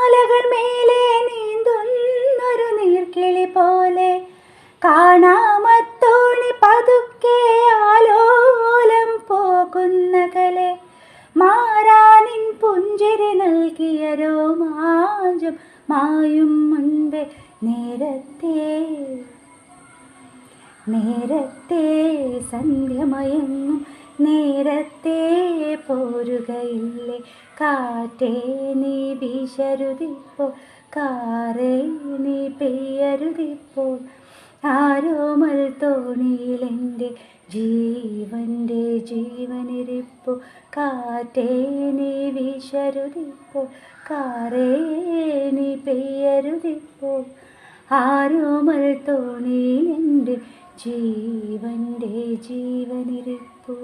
അലകൾ മേലെ നീന്തുന്നൊരു നീർക്കിളി പോലെ കാണാമത്തോണി പതുക്കെ ആലോലം പോകുന്നകലെ മാറാനിൻ പുഞ്ചിരി നൽകിയ രോമാഞ്ചം മായും മുൻപേ നേരത്തെ സന്ധ്യമയങ്ങും നേരത്തെ പോരുകയില്ലേ കാറ്റേ നീ വീശരുതിപ്പോൾ കാറേ നീ പെയ്യരുതിപ്പോൾ ആരോമൽ തോണിയിലെൻ്റെ ജീവൻ്റെ ജീവനിരിപ്പു കാറ്റേ നീ വീശരുതിപ്പോൾ കാറേ നീ പെയ്യരുതിപ്പോൾ ആരോമൽ തോണിയിലെൻ്റെ ജീവൻ്റെ ജീവനിരിപ്പു